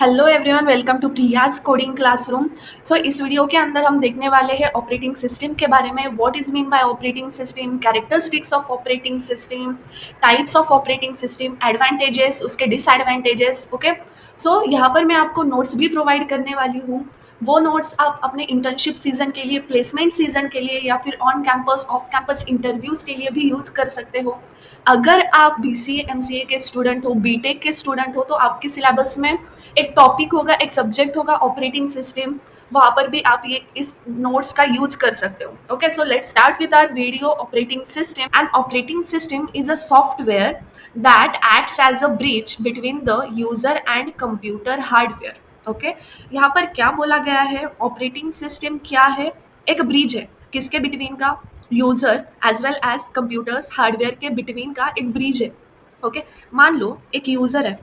Hello everyone, welcome to Priya's coding classroom. So इस video के अंदर हम देखने वाले हैं ऑपरेटिंग सिस्टम के बारे में। What is mean by operating system, characteristics of operating system, types of operating system, advantages, उसके डिसएडवांटेजेस। ओके, सो यहाँ पर मैं आपको नोट्स भी प्रोवाइड करने वाली हूँ। वो नोट्स आप अपने इंटर्नशिप सीजन के लिए, प्लेसमेंट सीजन के लिए या फिर on campus off campus interviews के लिए भी यूज कर सकते हो। अगर आप BCA MCA के स्टूडेंट हो, बीटेक के स्टूडेंट हो, तो आपके सिलेबस में एक टॉपिक होगा, एक सब्जेक्ट होगा ऑपरेटिंग सिस्टम। वहां पर भी आप ये इस नोट्स का यूज कर सकते हो। Okay, so let's start with our video. Operating system and operating system is a software that acts as a bridge between the user and computer hardware. Okay, यहाँ पर क्या बोला गया है, ऑपरेटिंग सिस्टम क्या है? एक ब्रिज है, किसके बिटवीन का? User as well as computers hardware के बिटवीन का एक ब्रिज है। ओके, मान लो एक यूजर है,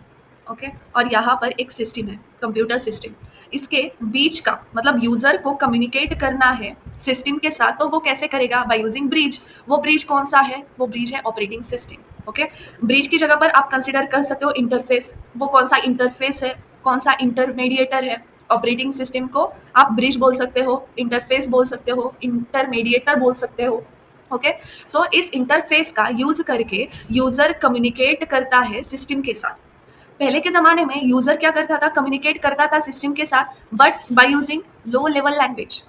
ओके, और यहाँ पर एक सिस्टम है, कंप्यूटर सिस्टम। इसके बीच का मतलब यूजर को कम्युनिकेट करना है सिस्टम के साथ, तो वो कैसे करेगा? By using bridge. वो ब्रिज कौन सा है? वो ब्रिज है ऑपरेटिंग सिस्टम। ओके, ब्रिज की जगह पर आप कंसिडर कर सकते हो इंटरफेस। वो कौन सा इंटरफेस है, कौन सा इंटरमीडिएटर है? ऑपरेटिंग सिस्टम को आप ब्रिज बोल सकते हो, इंटरफेस बोल सकते हो, इंटरमीडिएटर बोल सकते हो। ओके, सो इस इंटरफेस का यूज करके यूजर कम्युनिकेट करता है सिस्टम के साथ। पहले के जमाने में यूजर क्या करता था? कम्युनिकेट करता था सिस्टम के साथ, but by using low level language,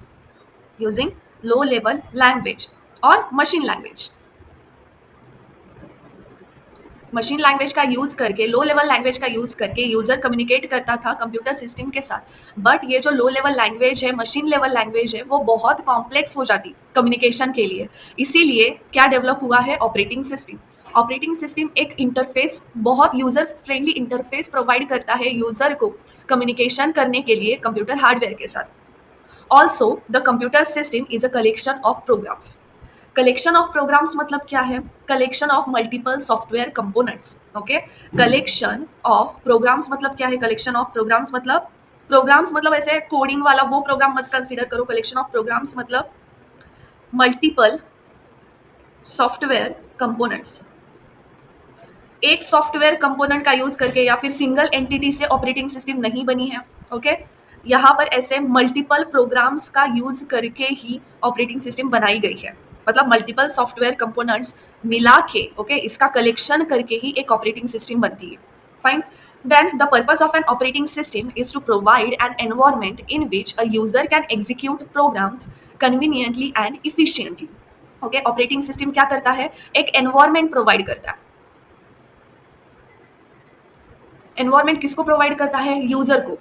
using low level language और मशीन लैंग्वेज। मशीन लैंग्वेज का यूज करके, लो लेवल लैंग्वेज का यूज करके यूजर कम्युनिकेट करता था कंप्यूटर सिस्टम के साथ। बट ये जो लो लेवल लैंग्वेज है, मशीन लेवल लैंग्वेज है, वो बहुत कॉम्प्लेक्स हो जाती कम्युनिकेशन के लिए। इसीलिए क्या डेवलप हुआ है? Operating system. ऑपरेटिंग सिस्टम एक इंटरफेस, बहुत यूजर फ्रेंडली इंटरफेस प्रोवाइड करता है यूजर को कम्युनिकेशन करने के लिए कंप्यूटर हार्डवेयर के साथ। Also the computer system is a collection of programs. Collection of programs मतलब क्या है? Collection of multiple software components. Okay, collection of programs मतलब क्या है? कलेक्शन ऑफ प्रोग्राम्स मतलब ऐसे कोडिंग वाला वो प्रोग्राम मत कंसीडर करो। कलेक्शन ऑफ प्रोग्राम्स मतलब मल्टीपल सॉफ्टवेयर कंपोनेंट्स। एक सॉफ्टवेयर कंपोनेंट का यूज करके या फिर सिंगल एंटिटी से ऑपरेटिंग सिस्टम नहीं बनी है। ओके, यहाँ पर ऐसे मल्टीपल प्रोग्राम्स का यूज करके ही ऑपरेटिंग सिस्टम बनाई गई है। मतलब मल्टीपल सॉफ्टवेयर कंपोनेंट्स मिला के, ओके, इसका कलेक्शन करके ही एक ऑपरेटिंग सिस्टम बनती है। Fine. Then the purpose of an operating system is to provide an environment in which a user can execute programs conveniently and efficiently. Okay, operating system क्या करता है? एक एनवायरमेंट प्रोवाइड करता है। एनवायरमेंट किसको provide करता है? यूजर को।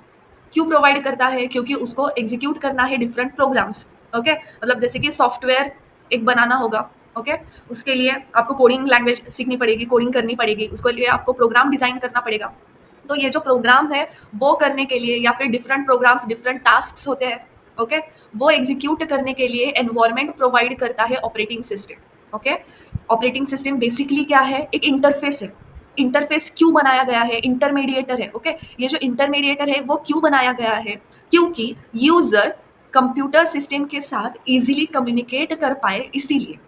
क्यों प्रोवाइड करता है? क्योंकि उसको एग्जीक्यूट करना है डिफरेंट प्रोग्राम्स। ओके, मतलब जैसे कि सॉफ्टवेयर एक बनाना होगा, ओके, उसके लिए आपको कोडिंग लैंग्वेज सीखनी पड़ेगी, कोडिंग करनी पड़ेगी, उसके लिए आपको प्रोग्राम डिजाइन करना पड़ेगा। तो ये जो प्रोग्राम है वो करने के लिए, या फिर डिफरेंट प्रोग्राम्स, डिफरेंट टास्क होते हैं, ओके, वो एग्जीक्यूट करने के लिए एनवायरमेंट प्रोवाइड करता है operating system. Okay, operating system basically क्या है? एक इंटरफेस है। इंटरफेस क्यों बनाया गया है? इंटरमीडिएटर है। ओके, ये जो इंटरमीडिएटर है वो क्यों बनाया गया है? क्योंकि यूजर कंप्यूटर सिस्टम के साथ इजीली कम्युनिकेट कर पाए, इसीलिए।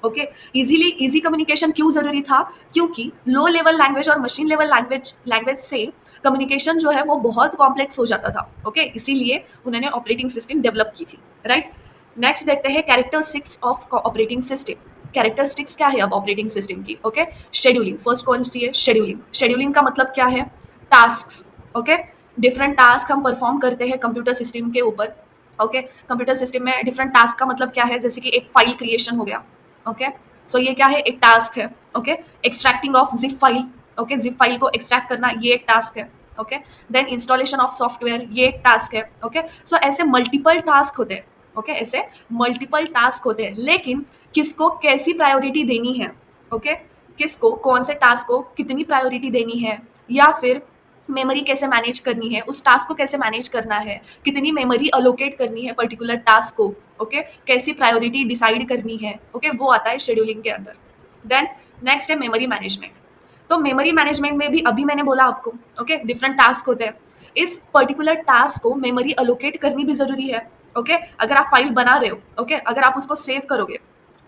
ओके, इजी कम्युनिकेशन क्यों जरूरी था? क्योंकि लो लेवल लैंग्वेज और मशीन लेवल लैंग्वेज से कम्युनिकेशन जो है वो बहुत कॉम्प्लेक्स हो जाता था। ओके, इसीलिए उन्होंने ऑपरेटिंग सिस्टम डेवलप की थी। राइट, नेक्स्ट देखते हैं characteristics of operating system. Characteristics क्या है अब ऑपरेटिंग सिस्टम की? Okay, scheduling. फर्स्ट कौन सी है? शेड्यूलिंग। शेड्यूलिंग का मतलब क्या है? टास्क। ओके, डिफरेंट टास्क हम परफॉर्म करते हैं कंप्यूटर सिस्टम के ऊपर। ओके, कंप्यूटर सिस्टम में डिफरेंट टास्क का मतलब क्या है? जैसे कि एक फाइल क्रिएशन हो गया। ओके, सो ये क्या है? एक टास्क है। Okay, extracting of zip file. Okay, zip file को एक्सट्रैक्ट करना ये एक टास्क है। Okay, then installation of software ये एक टास्क है। ओके, सो ऐसे मल्टीपल टास्क होते हैं। ओके, ऐसे मल्टीपल टास्क होते हैं, लेकिन किसको कैसी प्रायोरिटी देनी है? ओके, किसको कौन से टास्क को कितनी प्रायोरिटी देनी है, या फिर मेमोरी कैसे मैनेज करनी है, उस टास्क को कैसे मैनेज करना है, कितनी मेमोरी अलोकेट करनी है पर्टिकुलर टास्क को। ओके, कैसी प्रायोरिटी डिसाइड करनी है। ओके, वो आता है शेड्यूलिंग के अंदर। देन नेक्स्ट है मेमोरी मैनेजमेंट। तो मेमोरी मैनेजमेंट में भी अभी मैंने बोला आपको, ओके, डिफरेंट टास्क होते हैं। इस पर्टिकुलर टास्क को मेमोरी अलोकेट करनी भी जरूरी है। ओके, अगर आप फाइल बना रहे हो, ओके, अगर आप उसको सेव करोगे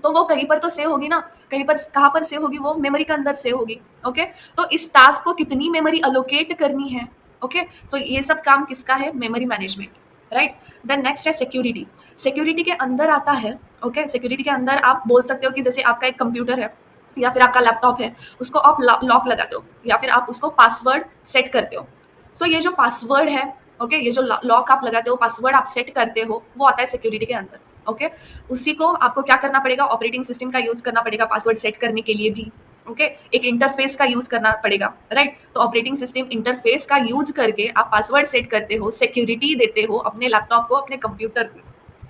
तो वो कहीं पर तो सेव होगी ना, कहीं पर, कहाँ पर सेव होगी? वो मेमोरी के अंदर सेव होगी। ओके, तो इस टास्क को कितनी मेमोरी अलोकेट करनी है, ओके, सो ये सब काम किसका है? Memory management, right. Then next है सिक्योरिटी। सिक्योरिटी के अंदर आता है, ओके, सिक्योरिटी के अंदर आप बोल सकते हो कि जैसे आपका एक कंप्यूटर है या फिर आपका लैपटॉप है, उसको आप लॉक लगाते हो या फिर आप उसको पासवर्ड सेट करते हो। सो ये जो पासवर्ड है, ओके, ये जो लॉक आप लगाते हो, पासवर्ड आप सेट करते हो, वो आता है सिक्योरिटी के अंदर, ओके। उसी को आपको क्या करना पड़ेगा? ऑपरेटिंग सिस्टम का यूज करना पड़ेगा पासवर्ड सेट करने के लिए भी, ओके। एक इंटरफेस का यूज करना पड़ेगा, राइट। तो ऑपरेटिंग सिस्टम इंटरफेस का यूज करके आप पासवर्ड सेट करते हो, सिक्योरिटी देते हो अपने लैपटॉप को, अपने कंप्यूटर को,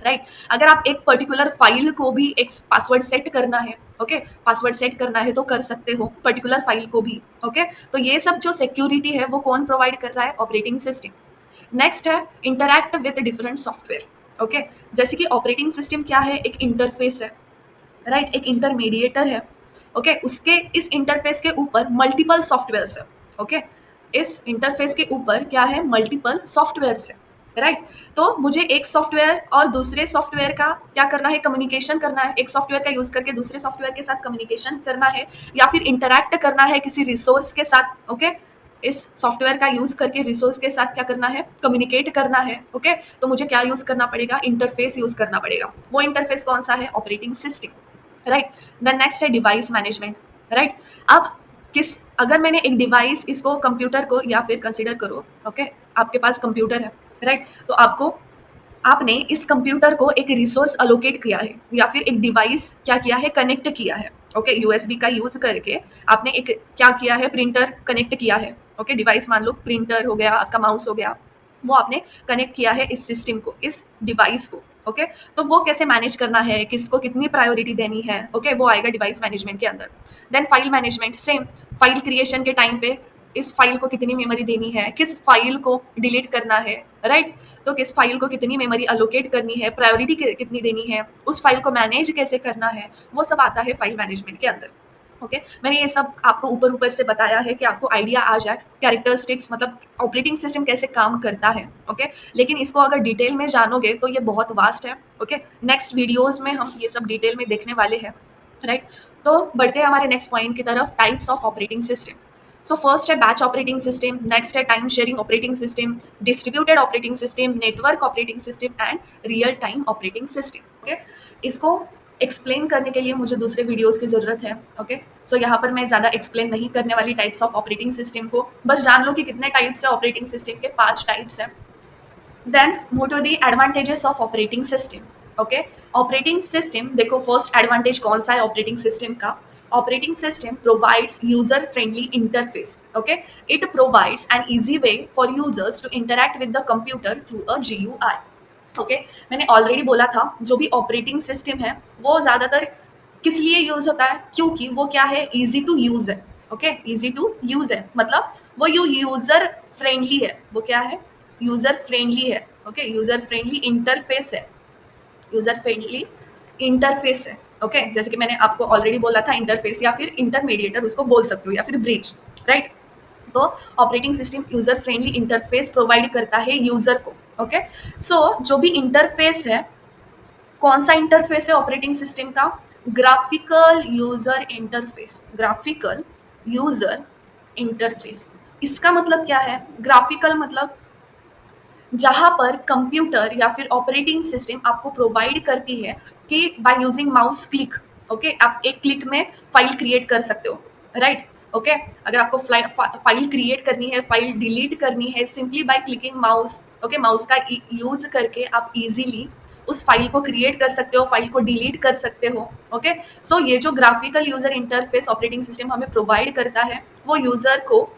राइट। अगर आप एक पर्टिकुलर फाइल को भी एक पासवर्ड सेट करना है, ओके, पासवर्ड सेट करना है तो कर सकते हो, पर्टिकुलर फाइल को भी, ओके। तो ये सब जो सिक्योरिटी है वो कौन प्रोवाइड कर रहा है? Operating system. नेक्स्ट है interact with different software, okay. जैसे कि ऑपरेटिंग सिस्टम क्या है? एक इंटरफेस है, राइट, एक इंटरमीडिएटर है, ओके। उसके इस इंटरफेस के ऊपर मल्टीपल सॉफ्टवेयर्स है, ओके। इस इंटरफेस के ऊपर क्या है? मल्टीपल सॉफ्टवेयर्स है, राइट। तो मुझे एक सॉफ्टवेयर और दूसरे सॉफ्टवेयर का क्या करना है? कम्युनिकेशन करना है, एक सॉफ्टवेयर का यूज करके दूसरे सॉफ्टवेयर के साथ कम्युनिकेशन करना है या फिर इंटरैक्ट करना है किसी रिसोर्स के साथ, ओके। इस सॉफ्टवेयर का यूज करके रिसोर्स के साथ क्या करना है? कम्युनिकेट करना है, ओके। तो मुझे क्या यूज करना पड़ेगा? इंटरफेस यूज करना पड़ेगा। वो इंटरफेस कौन सा है? Operating system, right. Then next है डिवाइस मैनेजमेंट, राइट। अब किस अगर मैंने एक डिवाइस, इसको कंप्यूटर को या फिर कंसीडर करो, ओके, आपके पास कंप्यूटर है, राइट। तो आपने इस कंप्यूटर को एक रिसोर्स अलोकेट किया है या फिर एक डिवाइस क्या किया है? कनेक्ट किया है, ओके। यूएसबी का यूज करके आपने एक क्या किया है? प्रिंटर कनेक्ट किया है, ओके। डिवाइस मान लो प्रिंटर हो गया, आपका माउस हो गया, वो आपने कनेक्ट किया है इस सिस्टम को, इस डिवाइस को, ओके। तो वो कैसे मैनेज करना है, किसको कितनी प्रायोरिटी देनी है, ओके, वो आएगा डिवाइस मैनेजमेंट के अंदर। Then file management, same, file creation के टाइम पे इस फाइल को कितनी मेमोरी देनी है, किस फाइल को डिलीट करना है, राइट। तो किस फाइल को कितनी मेमोरी अलोकेट करनी है, प्रायोरिटी कितनी देनी है, उस फाइल को मैनेज कैसे करना है, वो सब आता है फाइल मैनेजमेंट के अंदर, ओके। मैंने ये सब आपको ऊपर ऊपर से बताया है कि आपको आइडिया आ जाए कैरेक्टरिस्टिक्स, मतलब ऑपरेटिंग सिस्टम कैसे काम करता है, ओके। लेकिन इसको अगर डिटेल में जानोगे तो ये बहुत वास्ट है, ओके। नेक्स्ट वीडियोस में हम ये सब डिटेल में देखने वाले हैं, राइट। तो बढ़ते हैं हमारे नेक्स्ट पॉइंट की तरफ, types of operating system. So first है बैच ऑपरेटिंग सिस्टम, नेक्स्ट है time sharing operating system, distributed operating system, network operating system and real time operating system, okay. इसको एक्सप्लेन करने के लिए मुझे दूसरे वीडियोस की ज़रूरत है, ओके। सो यहाँ पर मैं ज़्यादा एक्सप्लेन नहीं करने वाली टाइप्स ऑफ ऑपरेटिंग सिस्टम को, बस जान लो कि कितने टाइप्स है ऑपरेटिंग सिस्टम के, 5 टाइप्स हैं। Then move to the advantages of operating system, okay. Operating system, देखो फर्स्ट एडवांटेज कौन सा है ऑपरेटिंग सिस्टम का? Operating system provides user friendly interface, okay. It provides an easy way for users to interact with the computer through a GUI, okay. मैंने already बोला था जो भी ऑपरेटिंग सिस्टम है वो ज़्यादातर किस लिए यूज होता है? क्योंकि वो क्या है? इजी टू यूज है, ओके। इजी टू यूज है मतलब वो यूजर फ्रेंडली है, वो क्या है? यूजर फ्रेंडली है, ओके। यूजर फ्रेंडली इंटरफेस है, यूजर फ्रेंडली इंटरफेस है, ओके। जैसे कि मैंने आपको ऑलरेडी बोला था, इंटरफेस या फिर इंटरमीडिएटर उसको बोल सकते हो या फिर ब्रिज, राइट। तो operating system user friendly interface provide करता है यूजर को, ओके। सो जो भी इंटरफेस है, कौन सा इंटरफेस है ऑपरेटिंग सिस्टम का? Graphical user interface, graphical user interface. इसका मतलब क्या है? ग्राफिकल मतलब जहां पर कंप्यूटर या फिर ऑपरेटिंग सिस्टम आपको प्रोवाइड करती है कि by using mouse click, okay, आप एक क्लिक में फाइल क्रिएट कर सकते हो, राइट, ओके। अगर आपको फाइल क्रिएट करनी है, फाइल डिलीट करनी है, simply by clicking mouse, okay, mouse का यूज करके आप इजीली उस फाइल को क्रिएट कर सकते हो, फाइल को डिलीट कर सकते हो, ओके। सो ये जो graphical user interface operating system हमें प्रोवाइड करता है वो यूजर को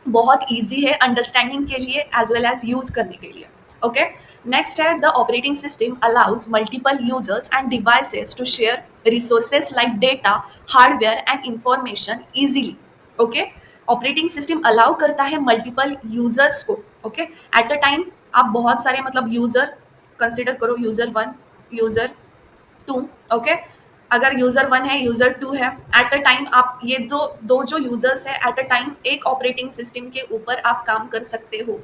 बहुत ईजी है अंडरस्टैंडिंग के लिए एज वेल एज यूज करने के लिए, ओके। नेक्स्ट है the operating system allows multiple users and devices to share resources like data, hardware and information easily, okay. Operating system allow करता है मल्टीपल यूजर्स को, ओके। एट अ टाइम आप बहुत सारे मतलब यूजर कंसिडर करो, user 1, user 2, okay. अगर user 1 है, यूजर 2 है, एट अ टाइम आप ये दो जो यूजर्स है एट अ टाइम एक ऑपरेटिंग सिस्टम के ऊपर आप काम कर सकते हो,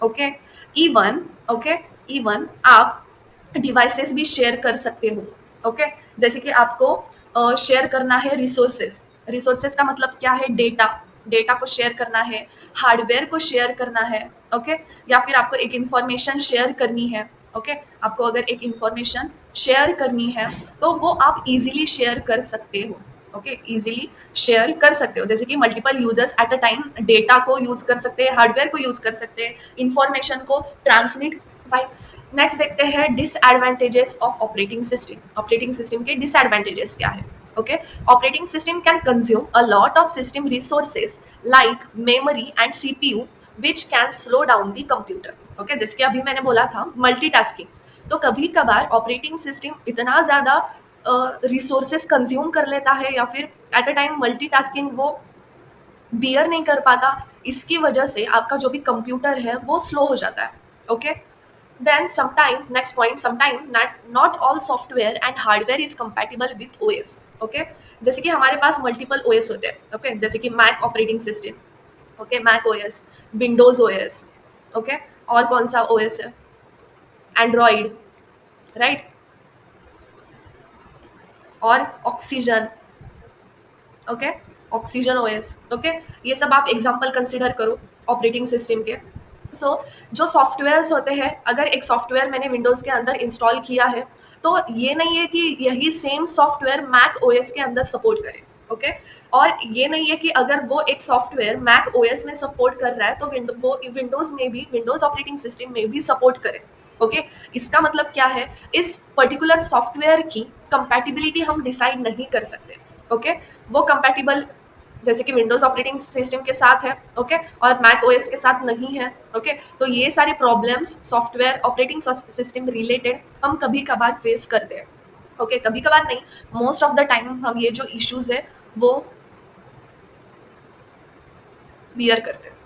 ओके। इवन, ओके, इवन आप डिवाइसेस भी शेयर कर सकते हो, ओके। जैसे कि आपको शेयर करना है रिसोर्सेज, रिसोर्सेज का मतलब क्या है? डेटा, डेटा को शेयर करना है, हार्डवेयर को शेयर करना है, ओके, या फिर आपको एक इंफॉर्मेशन शेयर करनी है, ओके, आपको अगर एक इंफॉर्मेशन शेयर करनी है तो वो आप इजीली शेयर कर सकते हो, ओके, इजीली शेयर कर सकते हो, जैसे कि multiple users eight a time data को यूज कर सकते हैं, हार्डवेयर को यूज कर सकते हैं, इंफॉर्मेशन को ट्रांसमिट। फाइन। नेक्स्ट देखते हैं disadvantages of operating system. Operating system के डिसएडवांटेजेस क्या है? Okay, operating system can consume a lot of system resources like memory and CPU which can slow down the computer. Okay, जैसे कि अभी मैंने बोला था मल्टीटास्किंग, तो कभी कभार ऑपरेटिंग सिस्टम इतना ज़्यादा रिसोर्सेज कंज्यूम कर लेता है या फिर एट अ टाइम मल्टीटास्किंग वो बियर नहीं कर पाता, इसकी वजह से आपका जो भी कंप्यूटर है वो स्लो हो जाता है, okay. Then sometime next point, sometime not all software and hardware is compatible with OS, okay. जैसे कि हमारे पास मल्टीपल ओएस होते हैं, ओके, जैसे कि Mac operating system, okay, Mac OS, Windows OS, okay, और कौन सा ओएस है? एंड्रॉइड, राइट, और Oxygen, okay, Oxygen OS, okay, ये सब आप एग्जांपल कंसीडर करो ऑपरेटिंग सिस्टम के। सो जो सॉफ्टवेयर्स होते हैं, अगर एक सॉफ्टवेयर मैंने विंडोज़ के अंदर इंस्टॉल किया है तो ये नहीं है कि यही सेम सॉफ्टवेयर मैक ओएस के अंदर सपोर्ट करे, ओके, और ये नहीं है कि अगर वो एक सॉफ्टवेयर मैक ओएस में सपोर्ट कर रहा है तो वो विंडोज़ में भी, विंडोज़ ऑपरेटिंग सिस्टम में भी सपोर्ट करे, ओके। इसका मतलब क्या है, इस पर्टिकुलर सॉफ्टवेयर की कंपैटिबिलिटी हम डिसाइड नहीं कर सकते, ओके। वो कंपैटिबल जैसे कि विंडोज ऑपरेटिंग सिस्टम के साथ है, ओके, और मैक ओएस के साथ नहीं है, ओके। तो ये सारे problems software operating system related हम कभी कभार फेस करते हैं, ओके, कभी कभार नहीं, मोस्ट ऑफ द टाइम हम ये जो इश्यूज है वो बियर करते हैं।